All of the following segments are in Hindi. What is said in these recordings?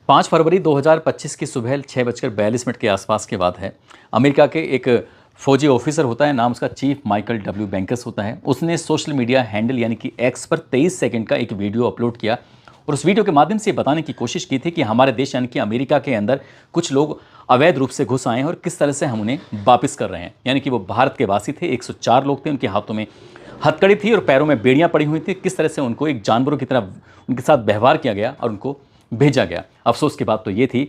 5 फरवरी 2025 की सुबह 6:42 के आसपास की बात है। अमेरिका के एक फौजी ऑफिसर होता है, नाम उसका चीफ माइकल डब्ल्यू बैंकस होता है। उसने सोशल मीडिया हैंडल यानी कि एक्स पर 23 सेकंड का एक वीडियो अपलोड किया और उस वीडियो के माध्यम से बताने की कोशिश की थी कि हमारे देश यानी कि अमेरिका के अंदर कुछ लोग अवैध रूप से घुस आए हैं और किस तरह से हम उन्हें वापस कर रहे हैं। यानी कि वो भारत के वासी थे, 104 लोग थे, उनके हाथों में हथकड़ी थी और पैरों में बेड़ियां पड़ी हुई थी। किस तरह से उनको एक जानवरों की तरह उनके साथ व्यवहार किया गया और उनको भेजा गया। अफसोस की बात तो ये थी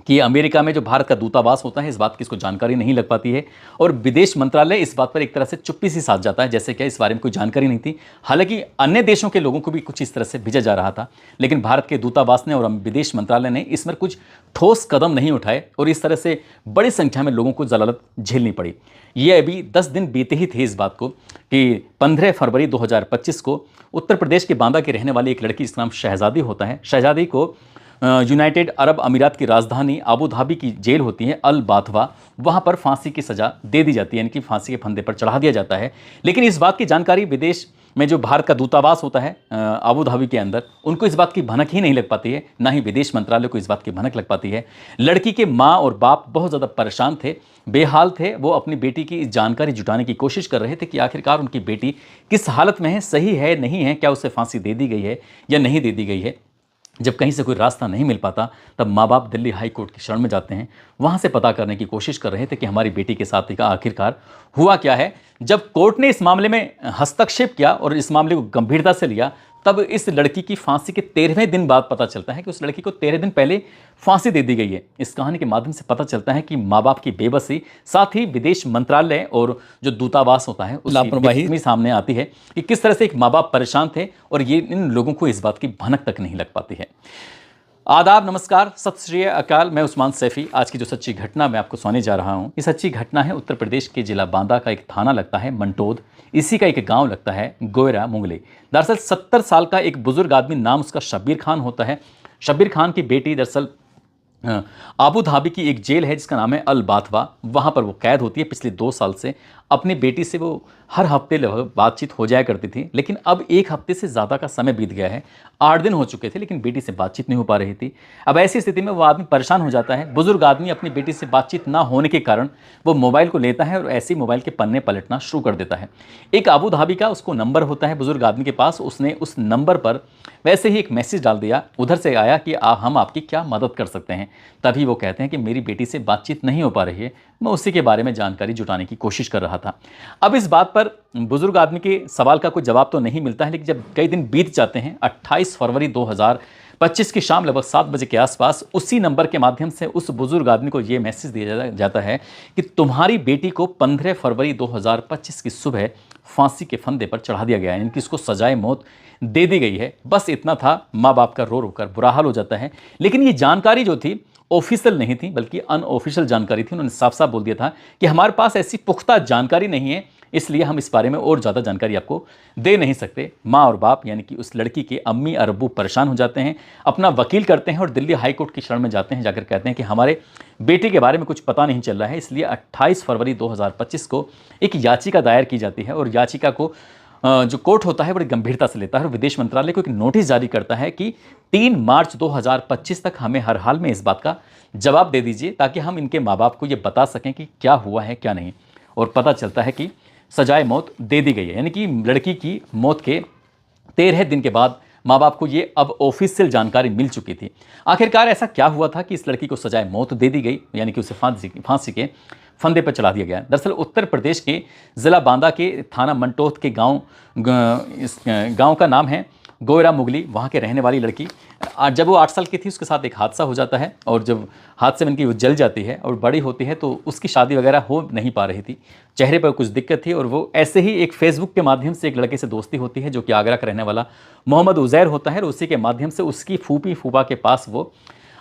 कि अमेरिका में जो भारत का दूतावास होता है, इस बात की इसको जानकारी नहीं लग पाती है और विदेश मंत्रालय इस बात पर एक तरह से चुप्पी सी साध जाता है, जैसे क्या इस बारे में कोई जानकारी नहीं थी। हालांकि अन्य देशों के लोगों को भी कुछ इस तरह से भेजा जा रहा था, लेकिन भारत के दूतावास ने और विदेश मंत्रालय ने इसमें कुछ ठोस कदम नहीं उठाए और इस तरह से बड़ी संख्या में लोगों को जलालत झेलनी पड़ी। ये अभी 10 दिन बीते ही थे इस बात को कि 15 फरवरी 2025 को उत्तर प्रदेश के बांदा की रहने वाली एक लड़की, जिसका नाम शहजादी होता है, शहजादी को यूनाइटेड अरब अमीरात की राजधानी अबू धाबी की जेल होती है अल बाथवा, वहाँ पर फांसी की सज़ा दे दी जाती है, यानी कि फांसी के फंदे पर चढ़ा दिया जाता है। लेकिन इस बात की जानकारी विदेश में जो भारत का दूतावास होता है अबू धाबी के अंदर, उनको इस बात की भनक ही नहीं लग पाती है, ना ही विदेश मंत्रालय को इस बात की भनक लग पाती है। लड़की के माँ और बाप बहुत ज़्यादा परेशान थे, बेहाल थे। वो अपनी बेटी की जानकारी जुटाने की कोशिश कर रहे थे कि आखिरकार उनकी बेटी किस हालत में है, सही है नहीं है, क्या उसे फांसी दे दी गई है या नहीं दे दी गई है। जब कहीं से कोई रास्ता नहीं मिल पाता, तब माँ बाप दिल्ली हाई कोर्ट की शरण में जाते हैं। वहाँ से पता करने की कोशिश कर रहे थे कि हमारी बेटी के साथ का आखिरकार हुआ क्या है। जब कोर्ट ने इस मामले में हस्तक्षेप किया और इस मामले को गंभीरता से लिया, तब इस लड़की की फांसी के 13वें दिन बाद पता चलता है कि उस लड़की को 13 दिन पहले फांसी दे दी गई है। इस कहानी के माध्यम से पता चलता है कि माँ बाप की बेबसी, साथ ही विदेश मंत्रालय और जो दूतावास होता है उसकी लापरवाही सामने आती है कि किस तरह से एक माँ बाप परेशान थे और ये इन लोगों को इस बात की भनक तक नहीं लग पाती है। आदाब, नमस्कार, सत श्री अकाल। मैं उस्मान सैफी। आज की जो सच्ची घटना मैं आपको सुनाने जा रहा हूँ, ये सच्ची घटना है उत्तर प्रदेश के जिला बांदा का। एक थाना लगता है मंटोद, इसी का एक गांव लगता है गोयरा मुंगली। दरअसल 70 साल का एक बुजुर्ग आदमी, नाम उसका शब्बीर खान होता है। शब्बीर खान की बेटी दरअसल आबू धाबी की एक जेल है जिसका नाम है अल बाथवा, वहाँ पर वो कैद होती है। पिछले 2 साल से अपनी बेटी से वो हर हफ्ते लगभग बातचीत हो जाया करती थी, लेकिन अब 1 हफ्ते से ज़्यादा का समय बीत गया है। 8 दिन हो चुके थे, लेकिन बेटी से बातचीत नहीं हो पा रही थी। अब ऐसी स्थिति में वो आदमी परेशान हो जाता है। बुजुर्ग आदमी अपनी बेटी से बातचीत ना होने के कारण वो मोबाइल को लेता है और ऐसे ही मोबाइल के पन्ने पलटना शुरू कर देता है। एक आबू धाबी का उसको नंबर होता है बुजुर्ग आदमी के पास। उसने उस नंबर पर वैसे ही एक मैसेज डाल दिया, उधर से आया कि हम आपकी क्या मदद कर सकते हैं। तभी वो कहते हैं कि मेरी बेटी से बातचीत नहीं हो पा रही है, मैं उसी के बारे में जानकारी जुटाने की कोशिश कर रहा था। अब इस बात पर बुजुर्ग आदमी के सवाल का कोई जवाब तो नहीं मिलता है, लेकिन जब कई दिन बीत जाते हैं, 28 फरवरी 2025 की शाम लगभग 7 बजे के आसपास उसी नंबर के माध्यम से उस बुजुर्ग आदमी को ये मैसेज दिया जाता है कि तुम्हारी बेटी को 15 फरवरी 2025 की सुबह फांसी के फंदे पर चढ़ा दिया गया है, इनकी इसको सजाए मौत दे दी गई है। बस इतना था। माँ बाप का रो रो कर बुरा हाल हो जाता है। लेकिन ये जानकारी जो थी ऑफिशियल नहीं थी, बल्कि अनऑफिशियल जानकारी थी। उन्होंने साफ साफ बोल दिया था कि हमारे पास ऐसी पुख्ता जानकारी नहीं है, इसलिए हम इस बारे में और ज़्यादा जानकारी आपको दे नहीं सकते। माँ और बाप यानी कि उस लड़की के अम्मी और अब्बू परेशान हो जाते हैं, अपना वकील करते हैं और दिल्ली हाई कोर्ट की शरण में जाते हैं। जाकर कहते हैं कि हमारे बेटे के बारे में कुछ पता नहीं चल रहा है। इसलिए 28 फरवरी 2025 को एक याचिका दायर की जाती है और याचिका को जो कोर्ट होता है बड़ी गंभीरता से लेता है और विदेश मंत्रालय को एक नोटिस जारी करता है कि 3 मार्च 2025 तक हमें हर हाल में इस बात का जवाब दे दीजिए, ताकि हम इनके माँ बाप को ये बता सकें कि क्या हुआ है क्या नहीं। और पता चलता है कि सजाए मौत दे दी गई है, यानी कि लड़की की मौत के 13 दिन के बाद माँ बाप को ये अब ऑफिशियल जानकारी मिल चुकी थी। आखिरकार ऐसा क्या हुआ था कि इस लड़की को सजाए मौत दे दी गई, यानी कि उसे फांसी के फंदे पर चढ़ा दिया गया। दरअसल उत्तर प्रदेश के ज़िला बांदा के थाना मंटोद के इस गांव का नाम है गोयरा मुगली। वहाँ के रहने वाली लड़की, जब वो 8 साल की थी उसके साथ एक हादसा हो जाता है और जब हादसे में इनकी वो जल जाती है और बड़ी होती है, तो उसकी शादी वगैरह हो नहीं पा रही थी। चेहरे पर कुछ दिक्कत थी और वो ऐसे ही एक फेसबुक के माध्यम से एक लड़के से दोस्ती होती है जो कि आगरा का रहने वाला मोहम्मद उज़ैर होता है और उसी के माध्यम से उसकी फूफी फूफा के पास वो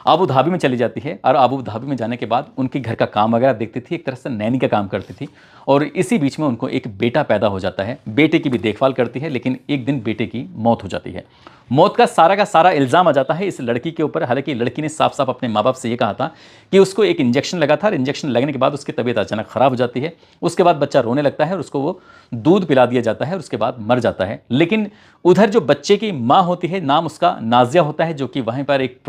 आबू धाबी में चली जाती है। और आबू धाबी में जाने के बाद उनके घर का काम वगैरह देखती थी, एक तरह से नैनी का काम करती थी। और इसी बीच में उनको एक बेटा पैदा हो जाता है। बेटे की भी देखभाल करती है, लेकिन एक दिन बेटे की मौत हो जाती है। मौत का सारा इल्ज़ाम आ जाता है इस लड़की के ऊपर। हालांकि लड़की ने साफ साफ अपने माँ बाप से ये कहा था कि उसको एक इंजेक्शन लगा था और इंजेक्शन लगने के बाद उसकी तबीयत अचानक ख़राब हो जाती है। उसके बाद बच्चा रोने लगता है और उसको वो दूध पिला दिया जाता है और उसके बाद मर जाता है। लेकिन उधर जो बच्चे की माँ होती है, नाम उसका नाजिया होता है, जो कि वहीं पर एक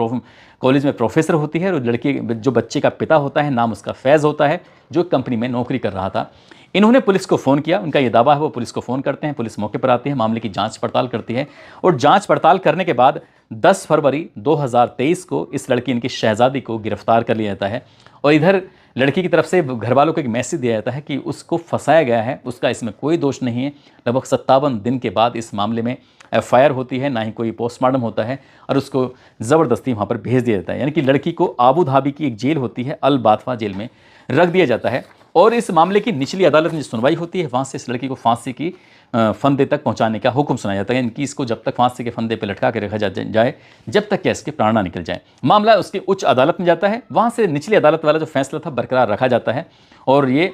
कॉलेज कॉलेज में प्रोफेसर होती है और लड़की जो बच्चे का पिता होता है नाम उसका फैज़ होता है, जो कंपनी में नौकरी कर रहा था। इन्होंने पुलिस को फ़ोन किया, उनका ये दावा है, वो पुलिस को फ़ोन करते हैं, पुलिस मौके पर आती है, मामले की जांच पड़ताल करती है और जांच पड़ताल करने के बाद 10 फरवरी 2023 को इस लड़की इनकी शहजादी को गिरफ्तार कर लिया जाता है। और इधर लड़की की तरफ से घर वालों को एक मैसेज दिया जाता है कि उसको फंसाया गया है, उसका इसमें कोई दोष नहीं है। लगभग 57 दिन के बाद इस मामले में एफआईआर होती है, ना ही कोई पोस्टमार्टम होता है और उसको ज़बरदस्ती वहाँ पर भेज दिया जाता है। यानी कि लड़की को आबू धाबी की एक जेल होती है, अल बाथवा जेल में रख दिया जाता है और इस मामले की निचली अदालत में जो सुनवाई होती है, वहाँ से इस लड़की को फांसी की फंदे तक पहुँचाने का हुक्म सुनाया जाता है। इनकी इसको जब तक फांसी के फंदे पर लटका के रखा जाए जब तक कि इसके प्राण ना निकल जाए। मामला उसकी उच्च अदालत में जाता है, वहाँ से निचली अदालत वाला जो फैसला था बरकरार रखा जाता है और ये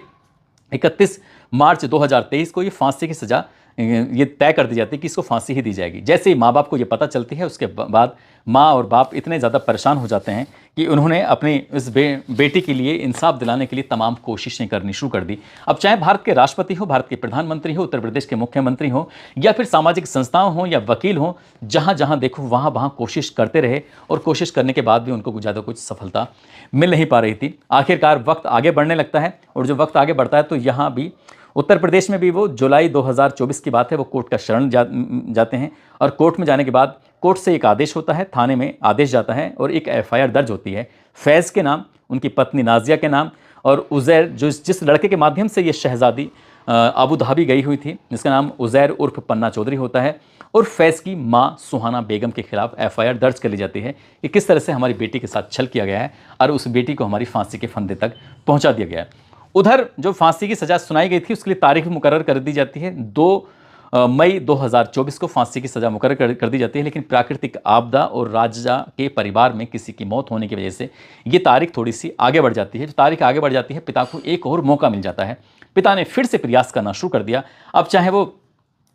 31 मार्च 2023 को ये फांसी की सज़ा ये तय कर दी जाती है कि इसको फांसी ही दी जाएगी। जैसे ही माँ बाप को ये पता चलती है, उसके बाद माँ और बाप इतने ज़्यादा परेशान हो जाते हैं कि उन्होंने अपनी इस बेटी के लिए इंसाफ दिलाने के लिए तमाम कोशिशें करनी शुरू कर दी। अब चाहे भारत के राष्ट्रपति हो, भारत के प्रधानमंत्री हो, उत्तर प्रदेश के मुख्यमंत्री हो या फिर सामाजिक संस्थाओं हों या वकील हों, जहाँ जहाँ देखो वहाँ वहाँ कोशिश करते रहे और कोशिश करने के बाद भी उनको ज़्यादा कुछ सफलता मिल नहीं पा रही थी। आखिरकार वक्त आगे बढ़ने लगता है और जब वक्त आगे बढ़ता है तो यहाँ भी उत्तर प्रदेश में भी वो जुलाई 2024 की बात है, वो कोर्ट का शरण जाते हैं और कोर्ट में जाने के बाद कोर्ट से एक आदेश होता है, थाने में आदेश जाता है और एक एफआईआर दर्ज होती है फैज़ के नाम, उनकी पत्नी नाजिया के नाम और उज़ैर जिस लड़के के माध्यम से ये शहजादी अबू धाबी गई हुई थी, जिसका नाम उज़ैर उर्फ पन्ना चौधरी होता है और फैज़ की माँ सुहाना बेगम के खिलाफ एफआईआर दर्ज कर ली जाती है कि किस तरह से हमारी बेटी के साथ छल किया गया है और उस बेटी को हमारी फांसी के फंदे तक पहुँचा दिया गया है। उधर जो फांसी की सज़ा सुनाई गई थी उसके लिए तारीख मुकर्रर कर दी जाती है। 2 मई 2024 को फांसी की सज़ा मुकर्रर कर दी जाती है, लेकिन प्राकृतिक आपदा और राजा के परिवार में किसी की मौत होने की वजह से ये तारीख थोड़ी सी आगे बढ़ जाती है। जो तारीख आगे बढ़ जाती है, पिता को एक और मौका मिल जाता है। पिता ने फिर से प्रयास करना शुरू कर दिया। अब चाहे वो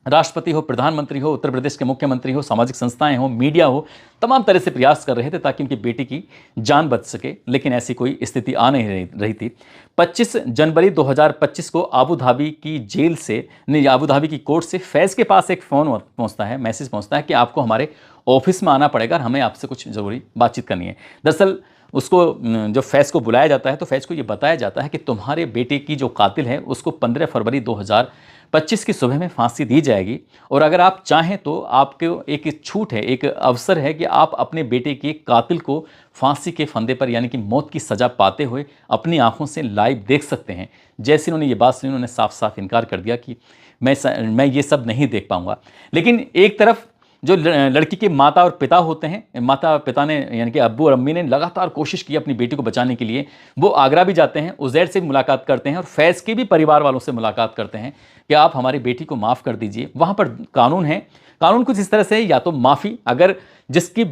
राष्ट्रपति हो, प्रधानमंत्री हो, उत्तर प्रदेश के मुख्यमंत्री हो, सामाजिक संस्थाएं हो, मीडिया हो, तमाम तरह से प्रयास कर रहे थे ताकि उनकी बेटी की जान बच सके, लेकिन ऐसी कोई स्थिति आ नहीं रही थी। 25 जनवरी 2025 को आबू धाबी की जेल से नहीं, आबू धाबी की कोर्ट से फैज़ के पास एक फ़ोन पहुंचता है, मैसेज पहुंचता है कि आपको हमारे ऑफिस में आना पड़ेगा, हमें आपसे कुछ ज़रूरी बातचीत करनी है। दरअसल उसको जब फैज़ को बुलाया जाता है तो फैज़ को ये बताया जाता है कि तुम्हारे बेटे की जो कातिल है उसको 15 फरवरी 2025 की सुबह में फांसी दी जाएगी और अगर आप चाहें तो आपको एक छूट है, एक अवसर है कि आप अपने बेटे के कातिल को फांसी के फंदे पर यानी कि मौत की सज़ा पाते हुए अपनी आंखों से लाइव देख सकते हैं। जैसे उन्होंने ये बात सुनी, उन्होंने साफ साफ इनकार कर दिया कि मैं ये सब नहीं देख पाऊँगा। लेकिन एक तरफ जो लड़की के माता और पिता होते हैं, माता पिता ने यानी कि अब्बू और अम्मी ने लगातार कोशिश की अपनी बेटी को बचाने के लिए। वो आगरा भी जाते हैं, उज़ैर से भी मुलाकात करते हैं और फैज़ के भी परिवार वालों से मुलाकात करते हैं कि आप हमारी बेटी को माफ़ कर दीजिए। वहाँ पर कानून है, कानून कुछ इस तरह से या तो माफ़ी, अगर जिसके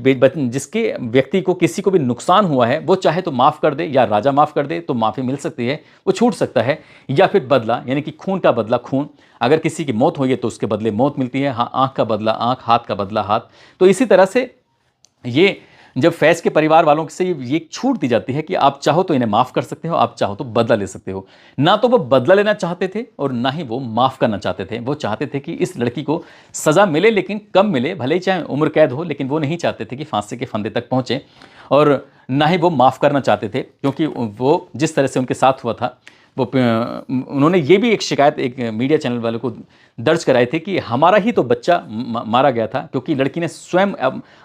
व्यक्ति को किसी को भी नुकसान हुआ है वो चाहे तो माफ़ कर दे या राजा माफ़ कर दे तो माफ़ी मिल सकती है, वो छूट सकता है, या फिर बदला यानी कि खून का बदला खून, अगर किसी की मौत हुई है तो उसके बदले मौत मिलती है। हाँ, आँख का बदला आँख, हाथ का बदला हाथ। तो इसी तरह से ये जब फैज़ के परिवार वालों से ये छूट दी जाती है कि आप चाहो तो इन्हें माफ़ कर सकते हो, आप चाहो तो बदला ले सकते हो। ना तो वो बदला लेना चाहते थे और ना ही वो माफ़ करना चाहते थे। वो चाहते थे कि इस लड़की को सज़ा मिले लेकिन कम मिले, भले ही चाहे उम्र कैद हो, लेकिन वो नहीं चाहते थे कि फांसी के फंदे तक पहुँचे और ना ही वो माफ़ करना चाहते थे, क्योंकि वो जिस तरह से उनके साथ हुआ था वो उन्होंने ये भी एक शिकायत एक मीडिया चैनल वालों को दर्ज कराई थी कि हमारा ही तो बच्चा मारा गया था, क्योंकि लड़की ने स्वयं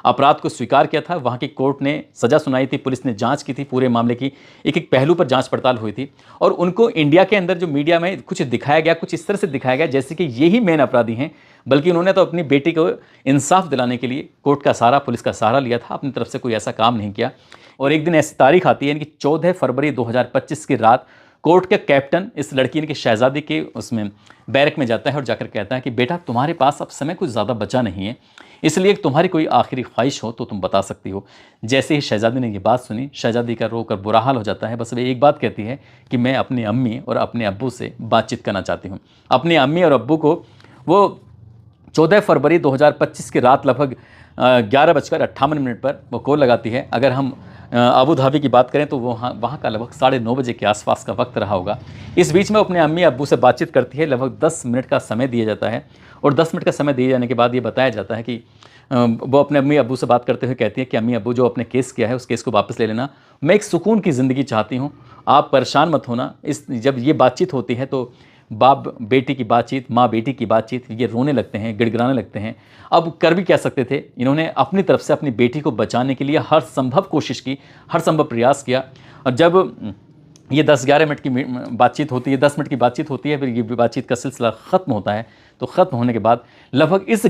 अपराध को स्वीकार किया था। वहाँ की कोर्ट ने सज़ा सुनाई थी, पुलिस ने जांच की थी, पूरे मामले की एक एक पहलू पर जांच पड़ताल हुई थी और उनको इंडिया के अंदर जो मीडिया में कुछ दिखाया गया, कुछ इस तरह से दिखाया गया जैसे कि यही मेन अपराधी हैं, बल्कि उन्होंने तो अपनी बेटी को इंसाफ दिलाने के लिए कोर्ट का सहारा, पुलिस का सहारा लिया था, अपनी तरफ से कोई ऐसा काम नहीं किया। और एक दिन ऐसी तारीख आती है यानी कि 14 फरवरी 2025 की रात कोर्ट के कैप्टन इस लड़की की शहजादी के उसमें बैरक में जाता है और जाकर कहता है कि बेटा तुम्हारे पास अब समय कुछ ज़्यादा बचा नहीं है, इसलिए तुम्हारी कोई आखिरी ख्वाहिश हो तो तुम बता सकती हो। जैसे ही शहजादी ने ये बात सुनी, शहजादी का रोकर बुरा हाल हो जाता है। बस वे एक बात कहती है कि मैं अपनी अम्मी और अपने अब्बू से बातचीत करना चाहती हूँ। अपनी अम्मी और अब्बू को वो 14 फरवरी 2025 की रात लगभग 11:58 पर वो कॉल लगाती है। अगर हम अबू धाबी की बात करें तो वहाँ का लगभग 9:30 बजे के आसपास का वक्त रहा होगा। इस बीच में अपने अम्मी अब्बू से बातचीत करती है। लगभग 10 मिनट का समय दिया जाता है और 10 मिनट का समय दिए जाने के बाद ये बताया जाता है कि वो अपने अम्मी अब्बू से बात करते हुए कहती है कि अम्मी अब्बू, जो अपने केस किया है उस केस को वापस ले लेना, मैं एक सुकून की ज़िंदगी चाहती हूँ, आप परेशान मत होना। इस जब ये बातचीत होती है तो बाप बेटी की बातचीत, माँ बेटी की बातचीत, ये रोने लगते हैं, गिड़गिड़ाने लगते हैं। अब कर भी क्या सकते थे, इन्होंने अपनी तरफ से अपनी बेटी को बचाने के लिए हर संभव कोशिश की, हर संभव प्रयास किया। और जब ये 10-11 मिनट की बातचीत होती है, 10 मिनट की बातचीत होती है, फिर ये बातचीत का सिलसिला ख़त्म होता है। तो ख़त्म होने के बाद लगभग इस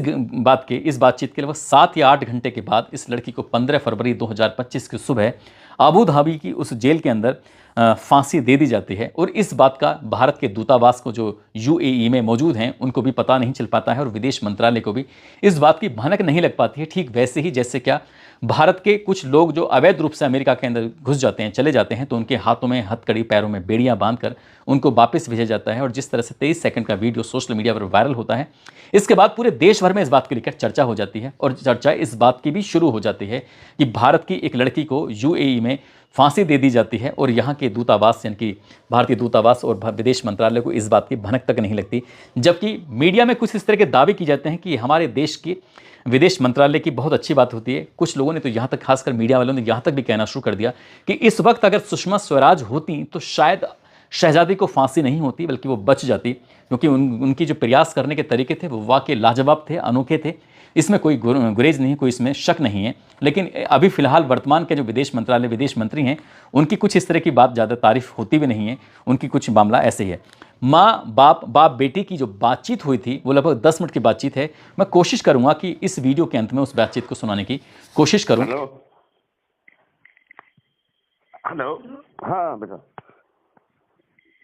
बातचीत के लगभग 7 या 8 घंटे के बाद इस लड़की को 15 फरवरी 2025 की सुबह अबू धाबी की उस जेल के अंदर फांसी दे दी जाती है। और इस बात का भारत के दूतावास को, जो यूएई में मौजूद हैं, उनको भी पता नहीं चल पाता है और विदेश मंत्रालय को भी इस बात की भनक नहीं लग पाती है। ठीक वैसे ही जैसे क्या भारत के कुछ लोग जो अवैध रूप से अमेरिका के अंदर घुस जाते हैं, चले जाते हैं, तो उनके हाथों में हथकड़ी, पैरों में बेड़ियां बांधकर उनको वापस भेजा जाता है। और जिस तरह से 23 सेकंड का वीडियो सोशल मीडिया पर वायरल होता है, इसके बाद पूरे देश भर में इस बात को लेकर चर्चा हो जाती है। और चर्चा इस बात की भी शुरू हो जाती है कि भारत की एक लड़की को यूएई में फांसी दे दी जाती है और यहाँ के दूतावास, यानी कि भारतीय दूतावास और विदेश मंत्रालय को इस बात की भनक तक नहीं लगती। जबकि मीडिया में कुछ इस तरह के दावे किए जाते हैं कि हमारे देश की विदेश मंत्रालय की बहुत अच्छी बात होती है। कुछ लोगों ने तो यहाँ तक, खासकर मीडिया वालों ने यहाँ तक भी कहना शुरू कर दिया कि इस वक्त अगर सुषमा स्वराज होती तो शायद शहजादी को फांसी नहीं होती, बल्कि वो बच जाती, क्योंकि उनकी जो प्रयास करने के तरीके थे वो वाकई लाजवाब थे, अनोखे थे। इसमें कोई गुरेज नहीं, कोई इसमें शक नहीं है। लेकिन अभी फिलहाल वर्तमान के जो विदेश मंत्रालय, विदेश मंत्री हैं, उनकी कुछ इस तरह की बात ज़्यादा तारीफ होती भी नहीं है। उनकी कुछ मामला ऐसे ही है। माँ बाप बेटी की जो बातचीत हुई थी वो लगभग 10 मिनट की बातचीत है। मैं कोशिश करूंगा कि इस वीडियो के अंत में उस बातचीत को सुनाने की कोशिश करूं। Hello hello. हाँ बेटा।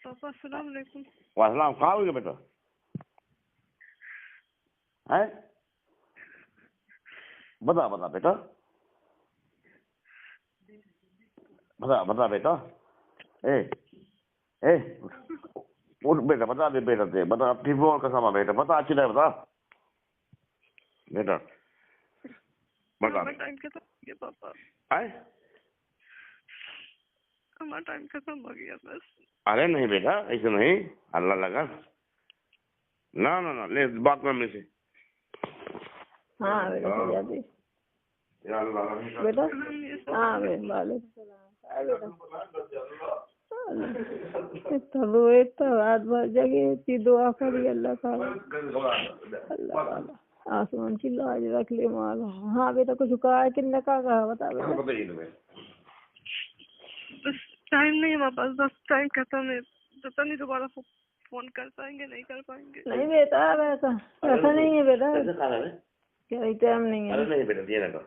पापा अस्सलाम वालेकुम। वालेकुम, कहाँ हो गए बेटा? है बता बता बेटा, बता बेटा। ए ए उठ बेटा, बता दे बेटा, दे बता, ठीक बोल कसम बेटा, बता, अच्छी तरह बता बेटा, बता। हमारा टाइम खत्म हो गया पापा, है हमारा टाइम खत्म हो गया बस। अरे नहीं बेटा, ऐसे नहीं, अल्लाह लगा ना ना ना, ले बात कर मेरे से। हाँ बेटा सजादी या अल्लाह बेटा। हाँ बेटा तब तो रात भर जगे थी, दुआ करी अल्लाह ताला, अल्लाह आसमान की लाज रख ले माला। हाँ बेटा, कुछ कहा है किन्ने का कहा, बता बेटा। बस टाइम नहीं है पापा, बस टाइम खत्म है। पता नहीं दोबारा फोन कर पाएंगे नहीं कर पाएंगे। नहीं बेटा, वैसा ऐसा नहीं है बेटा, क्या टाइम नहीं है। अरे नहीं बेटा, दिए ना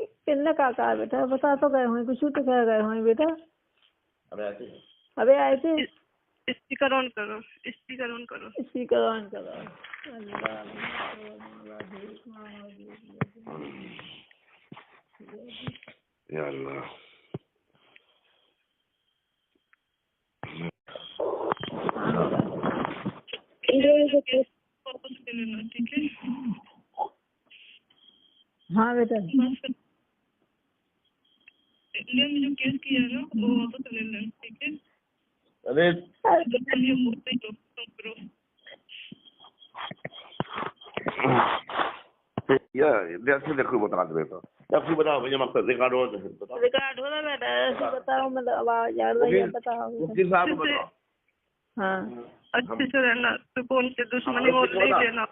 किन्ने का कहा बेटा, बता तो गए हों, कुछ तो कह गए हों बेटा। अबे आए थे। स्पीकर ऑन करो, स्पीकर ऑन करो, स्पीकर ऑन करो। या अल्लाह। वापस ले लेना, ठीक है? हाँ बेटा। इंडिया में जो केस किया है ना वो वापस ले लेना, ठीक है? अरे जैसे देखो बता दे बेटा, जब बता मुझे मकसद रिकॉर्ड हो बता। रिकॉर्ड हो रहा बेटा, ऐसे बताओ, मतलब आवाज आ रही है, बताओ। मुफ्ती साहब को बताओ। हाँ अच्छे से रहना, तो कौन से दुश्मनी वो नहीं देना।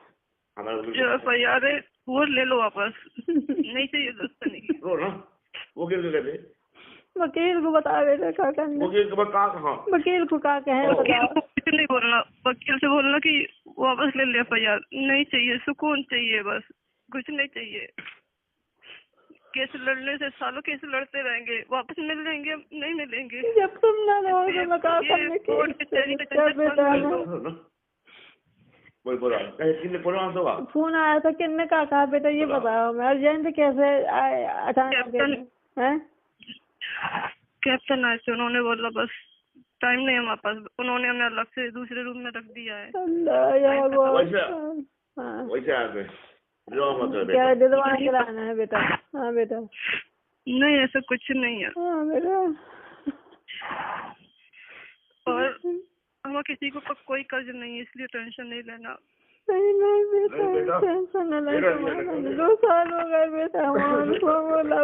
जो FIR है वो ले लो वापस, नहीं चाहिए दुश्मनी। वो कहते वकील को बता बेटा क्या करना। वकील को क्या कहे, कुछ नहीं बोलना, वकील से बोलना कि वापस ले ले FIR, नहीं चाहिए, सुकून चाहिए, बस कुछ नहीं चाहिए। केस लड़ने से सालों केस लड़ते रहेंगे, वापस मिल लेंगे नहीं मिलेंगे। जब तुम ना रहोगे तो मैं क्या करने की। फोन आया था, किन्ने का कहा बेटा ये बताओ, मैं अर्जेंट कैसे अचानक कैप्टन आए थे, उन्होंने बोला बस टाइम नहीं है हमारे पास, उन्होंने हमें अलग से दूसरे रूम में रख दिया है। क्या दिलवा कराना है बेटा? हाँ बेटा। नहीं ऐसा कुछ नहीं है। हाँ बेटा। और हमें किसी को कोई कर्ज नहीं है, इसलिए टेंशन नहीं लेना। नहीं बेटा टेंशन न ले 2 साल हो गए बेटा हमारे को बोला